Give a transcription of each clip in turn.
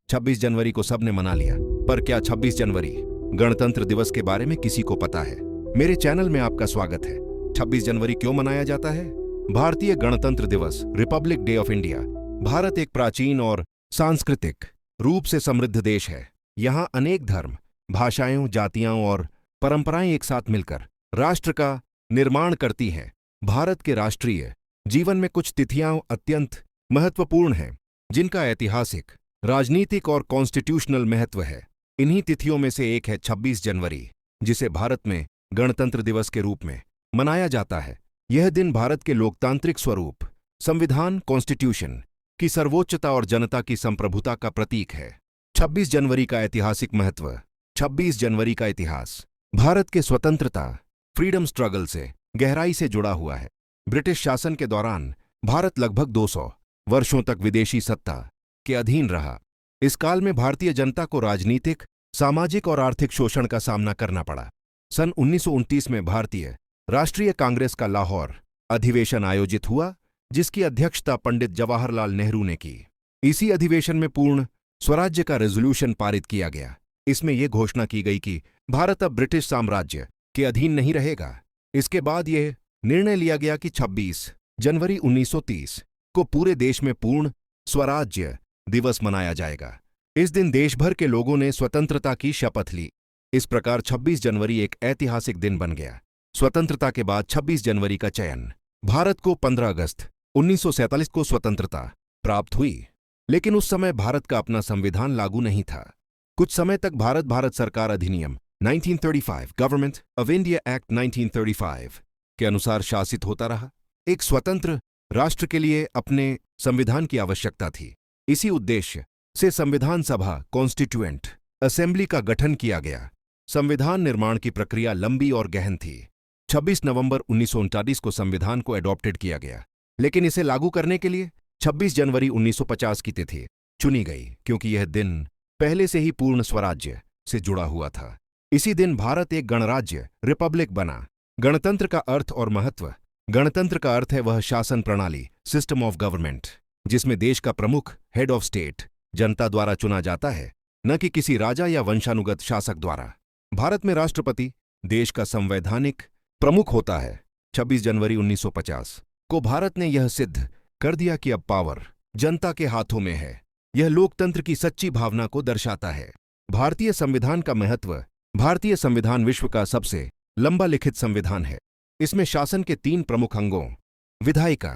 26 जनवरी को सबने मना लिया, पर क्या 26 जनवरी गणतंत्र दिवस के बारे में किसी को पता है? मेरे चैनल में आपका स्वागत है। 26 जनवरी क्यों मनाया जाता है? भारतीय गणतंत्र दिवस, Republic day of India. Bharat एक प्राचीन और सांस्कृतिक रूप से समृद्ध देश है। यहाँ अनेक धर्म, भाषाएं, जातियां और परंपराएं एक साथ मिलकर राष्ट्र का निर्माण करती हैं। भारत के राष्ट्रीय जीवन में कुछ तिथियां अत्यंत महत्वपूर्ण हैं, जिनका ऐतिहासिक, राजनीतिक और कॉन्स्टिट्यूशनल महत्व है। इन्हीं तिथियों में से एक है 26 जनवरी, जिसे भारत में गणतंत्र दिवस के रूप में मनाया जाता है। यह दिन भारत के लोकतांत्रिक स्वरूप, संविधान, कॉन्स्टिट्यूशन की सर्वोच्चता और जनता की संप्रभुता का प्रतीक है। 26 जनवरी का ऐतिहासिक महत्व। 26 जनवरी का इतिहास भारत के स्वतंत्रता, फ्रीडम स्ट्रगल से गहराई से जुड़ा हुआ है। ब्रिटिश शासन के दौरान भारत लगभग 200 वर्षों तक विदेशी सत्ता के अधीन रहा। इस काल में भारतीय जनता को राजनीतिक, सामाजिक और आर्थिक शोषण का सामना करना पड़ा। सन 1929 में भारतीय राष्ट्रीय कांग्रेस का लाहौर अधिवेशन आयोजित हुआ, जिसकी अध्यक्षता पंडित जवाहरलाल नेहरू ने की। इसी अधिवेशन में पूर्ण स्वराज्य का रेजोल्यूशन पारित किया गया। इसमें यह घोषणा की गई कि भारत अब ब्रिटिश साम्राज्य के अधीन नहीं रहेगा। इसके बाद यह निर्णय लिया गया कि 26 जनवरी 1930 को पूरे देश में पूर्ण स्वराज्य दिवस मनाया जाएगा। इस दिन देश भर के लोगों ने स्वतंत्रता की शपथ ली। इस प्रकार 26 जनवरी एक ऐतिहासिक दिन बन गया। स्वतंत्रता के बाद 26 जनवरी का चयन। भारत को 15 अगस्त 1947 को स्वतंत्रता प्राप्त हुई, लेकिन उस समय भारत का अपना संविधान लागू नहीं था। कुछ समय तक भारत सरकार अधिनियम 1935, गवर्नमेंट ऑफ इंडिया एक्ट 1935 के अनुसार शासित होता रहा। एक स्वतंत्र राष्ट्र के लिए अपने संविधान की आवश्यकता थी। इसी उद्देश्य से संविधान सभा, कॉन्स्टिट्यूएंट असेंबली का गठन किया गया। संविधान निर्माण की प्रक्रिया लंबी और गहन थी। 26 नवंबर 1939 को संविधान को एडॉप्टेड किया गया, लेकिन इसे लागू करने के लिए 26 जनवरी 1950 की तिथि चुनी गई, क्योंकि यह दिन पहले से ही पूर्ण स्वराज्य से जुड़ा हुआ था। इसी दिन भारत एक गणराज्य, रिपब्लिक बना। गणतंत्र का अर्थ और महत्व। गणतंत्र का अर्थ है वह शासन प्रणाली, सिस्टम ऑफ गवर्नमेंट, जिसमें देश का प्रमुख, हेड ऑफ स्टेट, जनता द्वारा चुना जाता है, न कि किसी राजा या वंशानुगत शासक द्वारा। भारत में राष्ट्रपति देश का संवैधानिक प्रमुख होता है। 26 जनवरी 1950 को भारत ने यह सिद्ध कर दिया कि अब पावर जनता के हाथों में है। यह लोकतंत्र की सच्ची भावना को दर्शाता है। भारतीय संविधान का महत्व। भारतीय संविधान विश्व का सबसे लंबा लिखित संविधान है। इसमें शासन के 3 प्रमुख अंगों, विधायिका,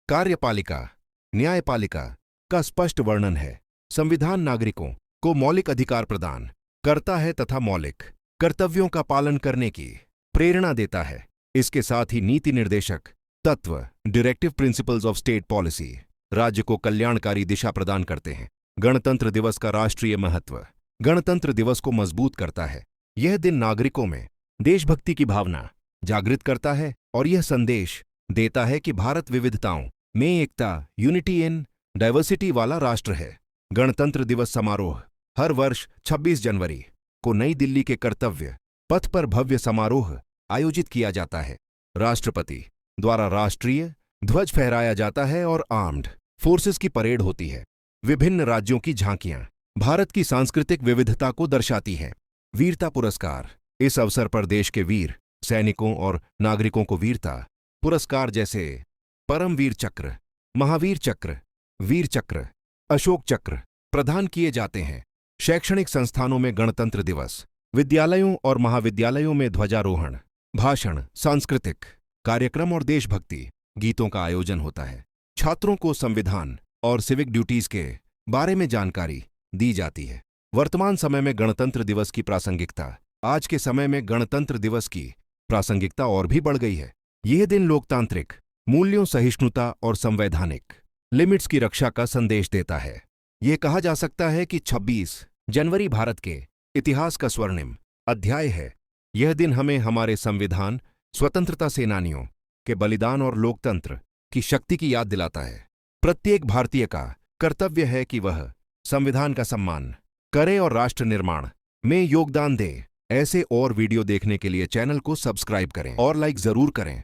कार्यपालिका, न्यायपालिका का स्पष्ट वर्णन है। संविधान नागरिकों को मौलिक अधिकार प्रदान करता है तथा मौलिक कर्तव्यों का पालन करने की प्रेरणा देता है। इसके साथ ही नीति निर्देशक तत्व, directive principles of state policy, राज्य को कल्याणकारी दिशा प्रदान करते हैं। गणतंत्र दिवस का राष्ट्रीय महत्व। गणतंत्र दिवस को मजबूत करता है। यह दिन नागरिकों में देशभक्ति की भावना जागृत करता है और यह संदेश देता है कि भारत विविधताओं में एकता, यूनिटी इन डाइवर्सिटी वाला राष्ट्र है। गणतंत्र दिवस समारोह। हर वर्ष 26 जनवरी को नई दिल्ली के कर्तव्य पथ पर भव्य समारोह आयोजित किया जाता है। राष्ट्रपति द्वारा राष्ट्रीय ध्वज फहराया जाता है और आर्म्ड फोर्सेस की परेड होती है। विभिन्न राज्यों की झांकियां भारत की सांस्कृतिक विविधता को दर्शाती हैं। वीरता पुरस्कार। इस अवसर पर देश के वीर सैनिकों और नागरिकों को वीरता पुरस्कार जैसे परमवीर चक्र, महावीर चक्र, वीर चक्र, अशोक चक्र प्रदान किए जाते हैं। शैक्षणिक संस्थानों में गणतंत्र दिवस। विद्यालयों और महाविद्यालयों में ध्वजारोहण, भाषण, सांस्कृतिक कार्यक्रम और देशभक्ति गीतों का आयोजन होता है। छात्रों को संविधान और सिविक ड्यूटीज के बारे में जानकारी दी जाती है। वर्तमान समय में गणतंत्र दिवस की प्रासंगिकता। आज के समय में गणतंत्र दिवस की प्रासंगिकता और भी बढ़ गई है। यह दिन लोकतांत्रिक मूल्यों, सहिष्णुता और संवैधानिक लिमिट्स की रक्षा का संदेश देता है। यह कहा जा सकता है कि 26 जनवरी भारत के इतिहास का स्वर्णिम अध्याय है। यह दिन हमें हमारे संविधान, स्वतंत्रता सेनानियों के बलिदान और लोकतंत्र की शक्ति की याद दिलाता है। प्रत्येक भारतीय का कर्तव्य है कि वह संविधान का सम्मान करे और राष्ट्र निर्माण में योगदान दे। ऐसे और वीडियो देखने के लिए चैनल को सब्सक्राइब करें और लाइक जरूर करें।